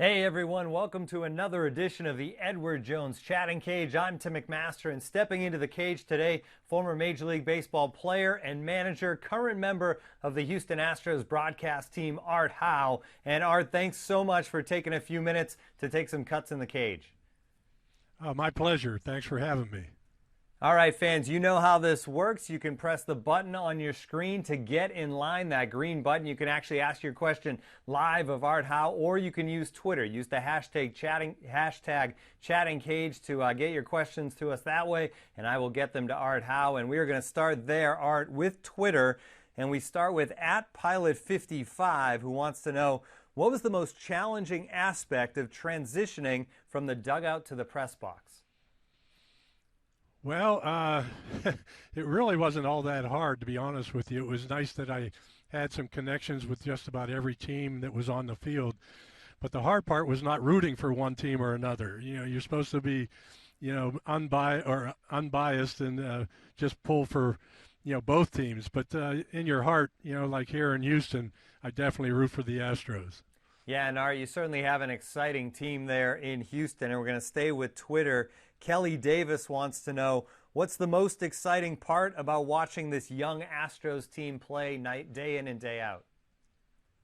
Hey everyone, welcome to another edition of the Edward Jones Chatting Cage. I'm Tim McMaster, and stepping into the cage today, former Major League Baseball player and manager, current member of the Houston Astros broadcast team, Art Howe. And Art, thanks so much for taking a few minutes to take some cuts in the cage. My pleasure. Thanks for having me. All right, fans, you know how this works. You can press the button on your screen to get in line, that green button. You can actually ask your question live of Art Howe, or you can use Twitter. Use the hashtag chatting cage to get your questions to us that way, and I will get them to Art Howe. And we are going to start there, Art, with Twitter. And we start with @Pilot55, who wants to know, what was the most challenging aspect of transitioning from the dugout to the press box? Well, it really wasn't all that hard, to be honest with you. It was nice that I had some connections with just about every team that was on the field. But the hard part was not rooting for one team or another. You know, you're supposed to be, unbiased and just pull for, both teams. But in your heart, like here in Houston, I definitely root for the Astros. Yeah, and Art, you certainly have an exciting team there in Houston, and we're going to stay with Twitter. Kelly Davis wants to know, what's the most exciting part about watching this young Astros team play day in and day out?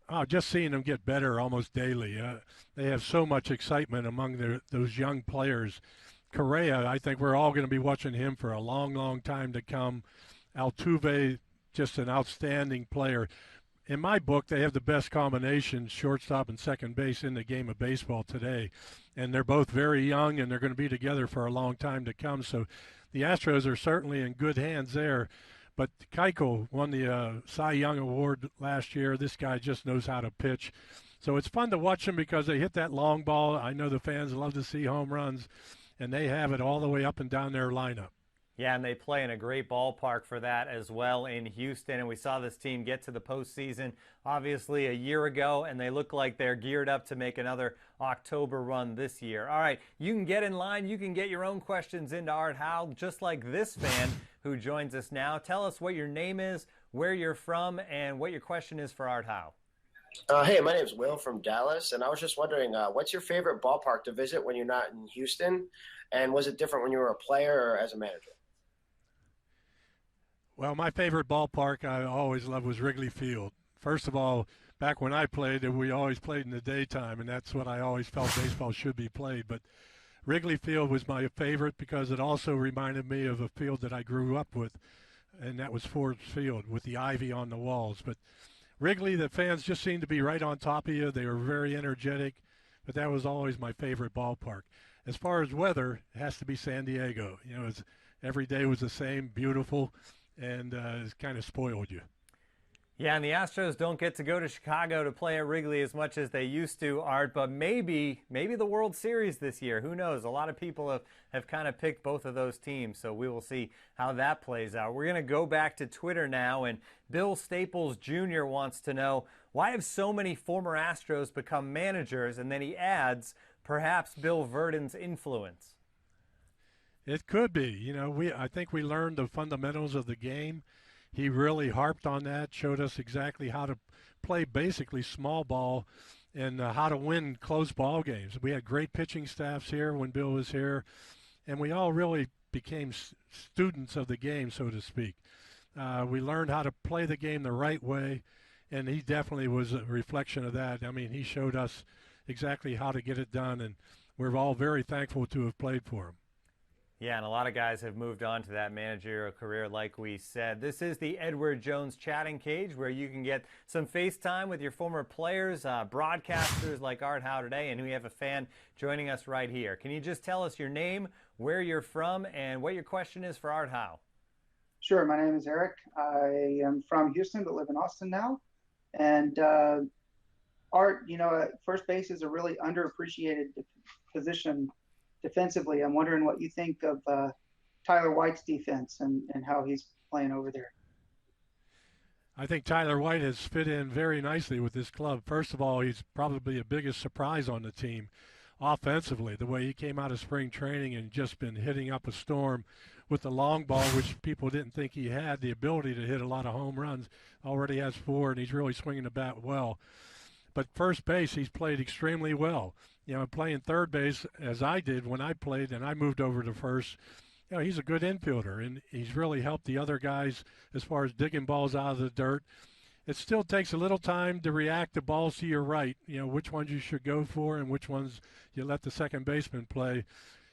Oh, just seeing them get better almost daily. They have so much excitement among those young players. Correa, I think we're all going to be watching him for a long, long time to come. Altuve, just an outstanding player. In my book, they have the best combination, shortstop and second base, in the game of baseball today. And they're both very young, and they're going to be together for a long time to come. So the Astros are certainly in good hands there. But Keuchel won the Cy Young Award last year. This guy just knows how to pitch. So it's fun to watch them because they hit that long ball. I know the fans love to see home runs, and they have it all the way up and down their lineup. Yeah, and they play in a great ballpark for that as well in Houston. And we saw this team get to the postseason, obviously, a year ago, and they look like they're geared up to make another October run this year. All right, you can get in line. You can get your own questions into Art Howe, just like this fan who joins us now. Tell us what your name is, where you're from, and what your question is for Art Howe. Hey, my name is Will from Dallas, and I was just wondering, what's your favorite ballpark to visit when you're not in Houston? And was it different when you were a player or as a manager? Well, my favorite ballpark I always loved was Wrigley Field. First of all, back when I played, we always played in the daytime, and that's what I always felt baseball should be played. But Wrigley Field was my favorite because it also reminded me of a field that I grew up with, and that was Ford Field with the ivy on the walls. But Wrigley, the fans just seemed to be right on top of you. They were very energetic, but that was always my favorite ballpark. As far as weather, it has to be San Diego. Every day was the same, beautiful, and it's kind of spoiled you. Yeah, and the Astros don't get to go to Chicago to play at Wrigley as much as they used to, Art, but maybe the World Series this year. Who knows? A lot of people have kind of picked both of those teams, so we will see how that plays out. We're going to go back to Twitter now, and Bill Staples Jr. wants to know, why have so many former Astros become managers? And then he adds, perhaps Bill Verdon's influence. It could be. I think we learned the fundamentals of the game. He really harped on that, showed us exactly how to play basically small ball and how to win close ball games. We had great pitching staffs here when Bill was here, and we all really became students of the game, so to speak. We learned how to play the game the right way, and he definitely was a reflection of that. I mean, he showed us exactly how to get it done, and we're all very thankful to have played for him. Yeah, and a lot of guys have moved on to that managerial career, like we said. This is the Edward Jones Chatting Cage, where you can get some FaceTime with your former players, broadcasters like Art Howe today, and we have a fan joining us right here. Can you just tell us your name, where you're from, and what your question is for Art Howe? Sure. My name is Eric. I am from Houston, but live in Austin now. And Art, first base is a really underappreciated position defensively. I'm wondering what you think of Tyler White's defense and how he's playing over there. I think Tyler White has fit in very nicely with this club. First of all, he's probably the biggest surprise on the team offensively, the way he came out of spring training and just been hitting up a storm with the long ball, which people didn't think he had the ability to hit a lot of home runs. Already has 4, and he's really swinging the bat well. But first base, he's played extremely well. Playing third base as I did when I played, and I moved over to first. He's a good infielder, and he's really helped the other guys as far as digging balls out of the dirt. It still takes a little time to react to balls to your right, which ones you should go for and which ones you let the second baseman play.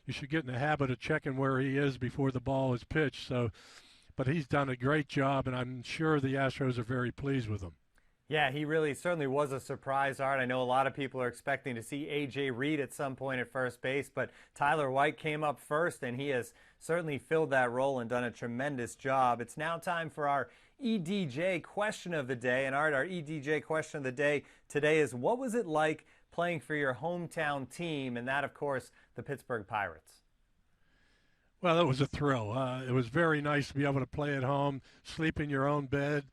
You should get in the habit of checking where he is before the ball is pitched. But he's done a great job, and I'm sure the Astros are very pleased with him. Yeah, he really certainly was a surprise, Art. I know a lot of people are expecting to see A.J. Reed at some point at first base, but Tyler White came up first, and he has certainly filled that role and done a tremendous job. It's now time for our EDJ question of the day. And Art, our EDJ question of the day today is, what was it like playing for your hometown team, and that, of course, the Pittsburgh Pirates? Well, it was a thrill. It was very nice to be able to play at home, sleep in your own bed.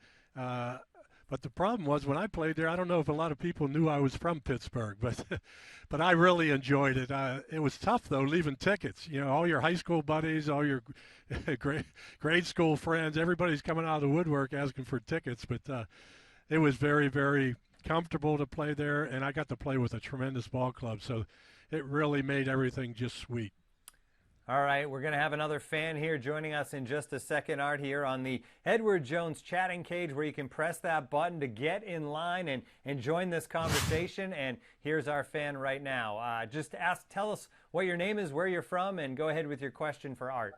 But the problem was when I played there, I don't know if a lot of people knew I was from Pittsburgh, but I really enjoyed it. It was tough, though, leaving tickets. All your high school buddies, all your grade school friends, everybody's coming out of the woodwork asking for tickets. But it was very, very comfortable to play there, and I got to play with a tremendous ball club. So it really made everything just sweet. All right, we're going to have another fan here joining us in just a second, Art, here on the Edward Jones chatting cage, where you can press that button to get in line and join this conversation. And here's our fan right now. Just tell us what your name is, where you're from, and go ahead with your question for Art.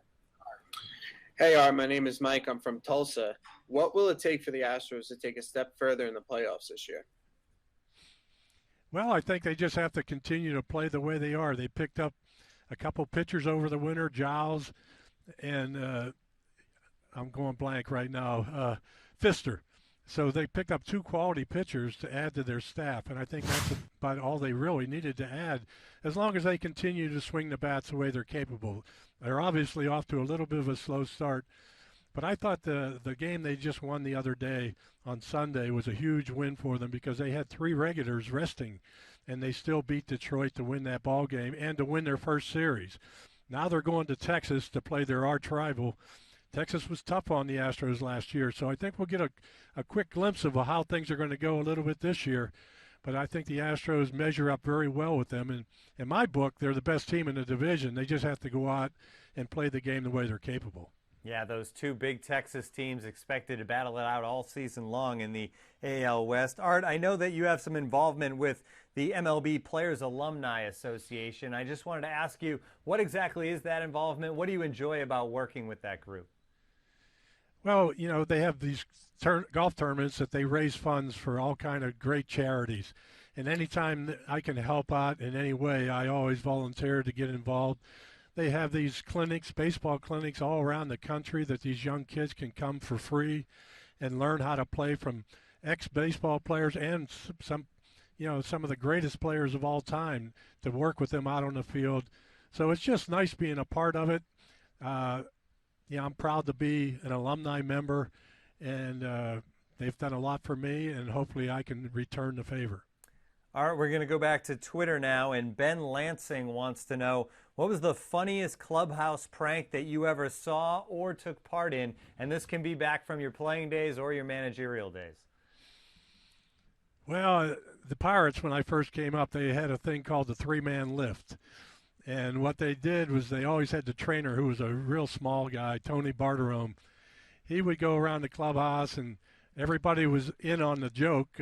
Hey, Art, my name is Mike. I'm from Tulsa. What will it take for the Astros to take a step further in the playoffs this year? Well, I think they just have to continue to play the way they are. They picked up a couple pitchers over the winter, Giles, and I'm going blank right now, Pfister. So they picked up two quality pitchers to add to their staff, and I think that's about all they really needed to add, as long as they continue to swing the bats the way they're capable. They're obviously off to a little bit of a slow start, but I thought the game they just won the other day on Sunday was a huge win for them, because they had three regulars resting, and they still beat Detroit to win that ball game and to win their first series. Now they're going to Texas to play their arch rival. Texas was tough on the Astros last year, so I think we'll get a quick glimpse of how things are going to go a little bit this year. But I think the Astros measure up very well with them. And in my book, they're the best team in the division. They just have to go out and play the game the way they're capable. Yeah, those two big Texas teams expected to battle it out all season long in the AL West. Art, I know that you have some involvement with the MLB Players Alumni Association. I just wanted to ask you, what exactly is that involvement? What do you enjoy about working with that group? Well, they have these golf tournaments that they raise funds for all kind of great charities. And anytime I can help out in any way, I always volunteer to get involved. They have these clinics, baseball clinics all around the country that these young kids can come for free and learn how to play from ex-baseball players and some of the greatest players of all time, to work with them out on the field. So it's just nice being a part of it. I'm proud to be an alumni member, and they've done a lot for me, and hopefully I can return the favor. All right, we're going to go back to Twitter now, and Ben Lansing wants to know, what was the funniest clubhouse prank that you ever saw or took part in? And this can be back from your playing days or your managerial days. Well, the Pirates, when I first came up, they had a thing called the three-man lift. And what they did was they always had the trainer, who was a real small guy, Tony Barterome. He would go around the clubhouse, and everybody was in on the joke.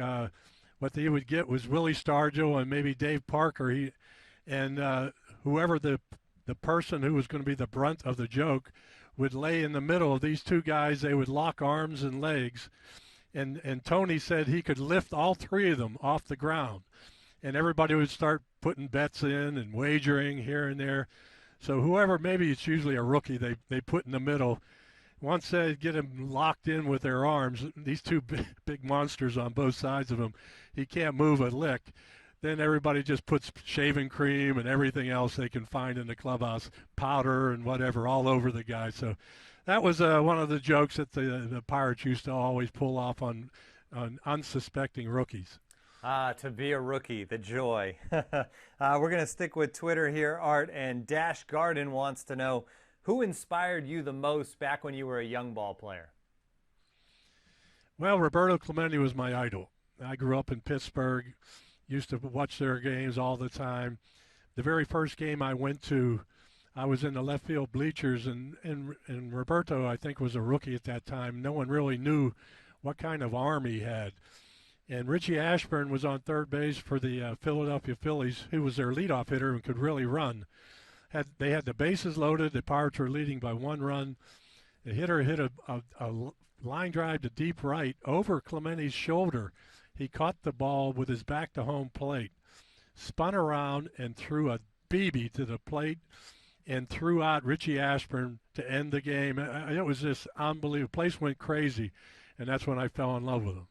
What they would get was Willie Stargell and maybe Dave Parker. Whoever the person who was going to be the brunt of the joke would lay in the middle of these two guys. They would lock arms and legs. And Tony said he could lift all three of them off the ground. And everybody would start putting bets in and wagering here and there. So whoever, maybe it's usually a rookie, they put in the middle. Once they get him locked in with their arms, these two big monsters on both sides of him, he can't move a lick. Then everybody just puts shaving cream and everything else they can find in the clubhouse, powder and whatever, all over the guy. So that was one of the jokes that the Pirates used to always pull off on unsuspecting rookies. To be a rookie, the joy. We're going to stick with Twitter here, Art, and Dash Garden wants to know, who inspired you the most back when you were a young ball player? Well, Roberto Clemente was my idol. I grew up in Pittsburgh, used to watch their games all the time. The very first game I went to, I was in the left field bleachers, and Roberto, I think, was a rookie at that time. No one really knew what kind of arm he had. And Richie Ashburn was on third base for the Philadelphia Phillies, who was their leadoff hitter and could really run. They had the bases loaded. The Pirates were leading by 1 run. The hitter hit a line drive to deep right over Clementi's shoulder. He caught the ball with his back to home plate, spun around and threw a BB to the plate and threw out Richie Ashburn to end the game. It was just unbelievable. The place went crazy, and that's when I fell in love with him.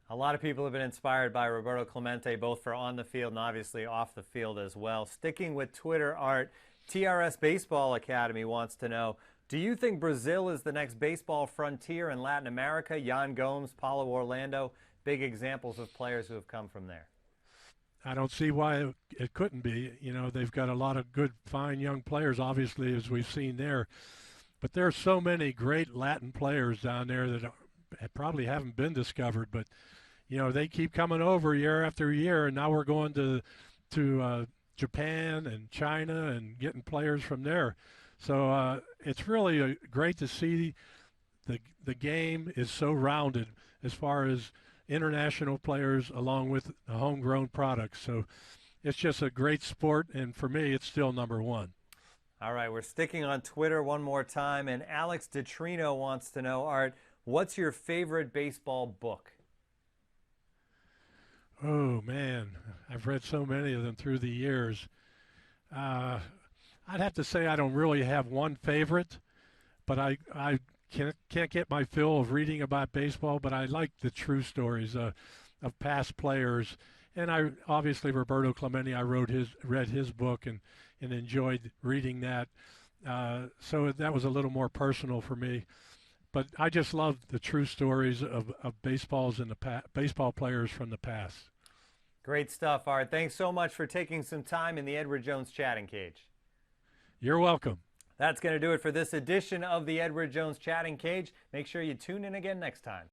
A lot of people have been inspired by Roberto Clemente, both for on the field and obviously off the field as well. Sticking with Twitter, Art, TRS Baseball Academy wants to know, do you think Brazil is the next baseball frontier in Latin America? Yan Gomes, Paulo Orlando, big examples of players who have come from there. I don't see why it couldn't be. You know, they've got a lot of good, fine young players, obviously, as we've seen there. But there are so many great Latin players down there that probably haven't been discovered. But, you know, they keep coming over year after year, and now we're going to Japan and China and getting players from there. So it's really great to see the game is so rounded as far as international players along with the homegrown products. So it's just a great sport, and for me, it's still number one. All right, we're sticking on Twitter one more time, and Alex DeTrino wants to know, Art, what's your favorite baseball book? Oh, man, I've read so many of them through the years. I'd have to say I don't really have one favorite, but I can't get my fill of reading about baseball, but I like the true stories of past players. And I obviously Roberto Clemente, I read his book and enjoyed reading that. So that was a little more personal for me. But I just love the true stories of baseballs and baseball players from the past. Great stuff, Art. Thanks so much for taking some time in the Edward Jones Chatting Cage. You're welcome. That's going to do it for this edition of the Edward Jones Chatting Cage. Make sure you tune in again next time.